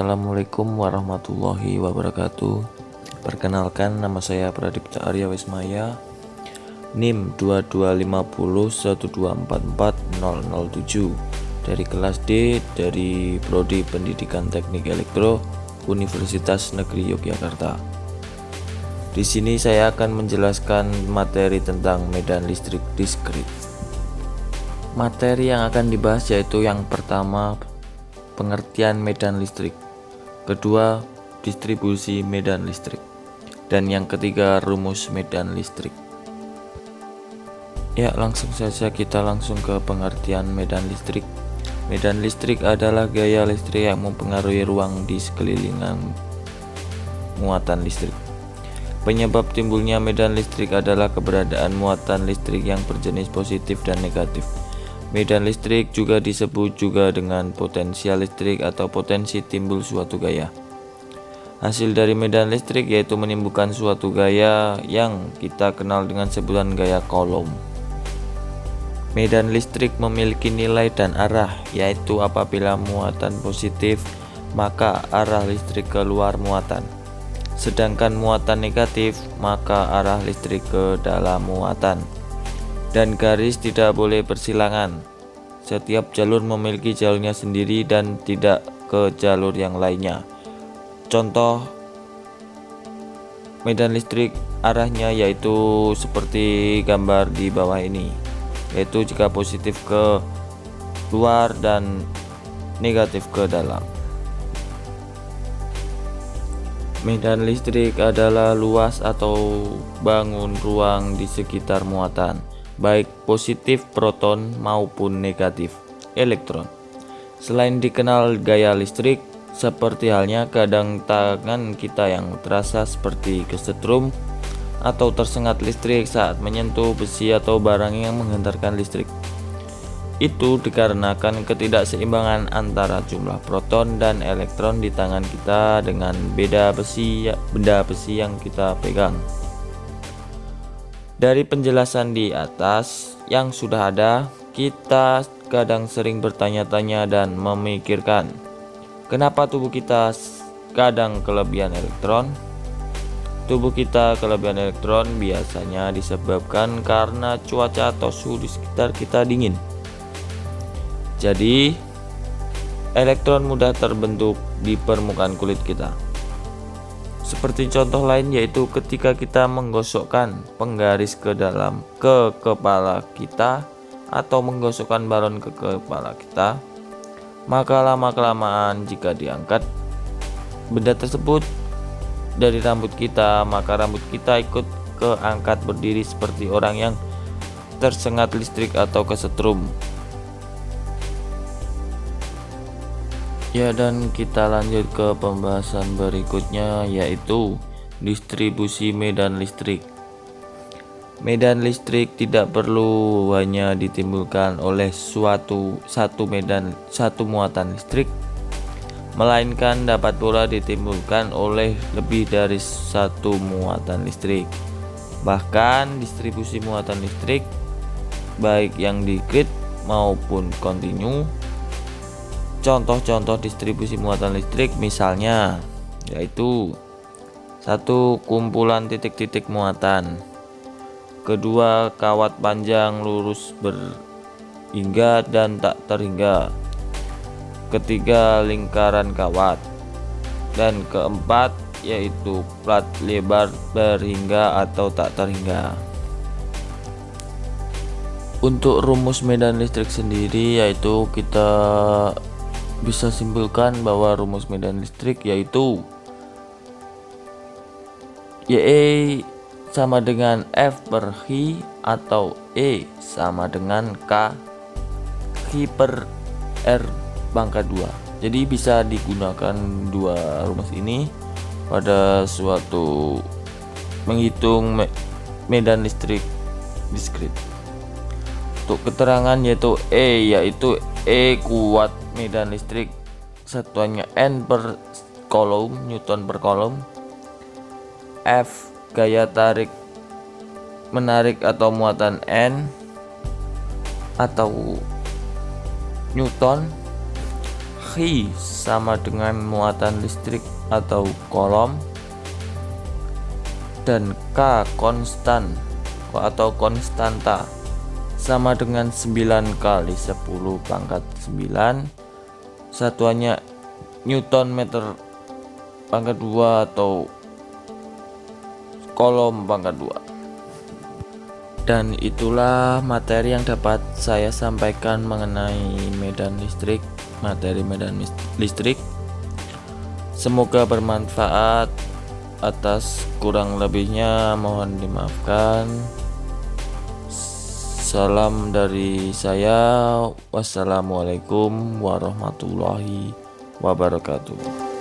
Assalamualaikum warahmatullahi wabarakatuh. Perkenalkan, nama saya Pradipta Arya Wismaya, NIM 225012440007 dari kelas D dari Prodi Pendidikan Teknik Elektro Universitas Negeri Yogyakarta. Di sini saya akan menjelaskan materi tentang medan listrik diskrit. Materi yang akan dibahas yaitu yang pertama, pengertian medan listrik, kedua, distribusi medan listrik, dan yang ketiga, rumus medan listrik. Ya, langsung saja kita langsung ke pengertian medan listrik. Medan listrik adalah gaya listrik yang mempengaruhi ruang di sekeliling muatan listrik. Penyebab timbulnya medan listrik adalah keberadaan muatan listrik yang berjenis positif dan negatif. Medan listrik juga disebut juga dengan potensial listrik atau potensi timbul suatu gaya. Hasil dari medan listrik yaitu menimbulkan suatu gaya yang kita kenal dengan sebutan gaya Coulomb. Medan listrik memiliki nilai dan arah, yaitu apabila muatan positif maka arah listrik keluar muatan, sedangkan muatan negatif maka arah listrik ke dalam muatan. Dan garis tidak boleh bersilangan. Setiap jalur memiliki jalurnya sendiri dan tidak ke jalur yang lainnya. Contoh medan listrik arahnya yaitu seperti gambar di bawah ini, yaitu jika positif ke luar dan negatif ke dalam. Medan listrik adalah luas atau bangun ruang di sekitar muatan, baik positif proton maupun negatif elektron. Selain dikenal gaya listrik, seperti halnya kadang tangan kita yang terasa seperti kesetrum atau tersengat listrik saat menyentuh besi atau barang yang menghantarkan listrik. Itu dikarenakan ketidakseimbangan antara jumlah proton dan elektron di tangan kita dengan benda besi yang kita pegang. Dari penjelasan di atas yang sudah ada, kita kadang sering bertanya-tanya dan memikirkan, kenapa tubuh kita kadang kelebihan elektron? Tubuh kita kelebihan elektron biasanya disebabkan karena cuaca atau suhu di sekitar kita dingin. Jadi, elektron mudah terbentuk di permukaan kulit kita. Seperti contoh lain yaitu ketika kita menggosokkan penggaris ke kepala kita atau menggosokkan balon ke kepala kita, maka lama-kelamaan jika diangkat benda tersebut dari rambut kita, maka rambut kita ikut keangkat berdiri seperti orang yang tersengat listrik atau kesetrum. Ya, dan kita lanjut ke pembahasan berikutnya yaitu distribusi medan listrik. Medan listrik tidak perlu hanya ditimbulkan oleh satu muatan listrik, melainkan dapat pula ditimbulkan oleh lebih dari satu muatan listrik. Bahkan distribusi muatan listrik baik yang discrete maupun kontinu. Contoh-contoh distribusi muatan listrik misalnya yaitu 1. Kumpulan titik-titik muatan, kedua, kawat panjang lurus berhingga dan tak terhingga, ketiga, lingkaran kawat, dan keempat yaitu plat lebar berhingga atau tak terhingga. Untuk rumus medan listrik sendiri yaitu kita bisa simpulkan bahwa rumus medan listrik yaitu YE sama dengan F per Hi atau E sama dengan K Hi per R pangkat 2. Jadi bisa digunakan dua rumus ini pada suatu menghitung medan listrik diskrit. Untuk keterangan yaitu E kuat medan listrik, satuannya N per Coulomb, Newton per Coulomb. F gaya tarik menarik atau muatan N atau Newton. Phi sama dengan muatan listrik atau kolom, dan K konstan atau konstanta sama dengan 9 kali 10 pangkat 9, satuannya Newton meter pangkat 2 atau kolom pangkat 2. Dan itulah materi yang dapat saya sampaikan mengenai medan listrik, materi medan listrik. Semoga bermanfaat. Atas kurang lebihnya mohon dimaafkan. Salam dari saya. Wassalamualaikum warahmatullahi wabarakatuh.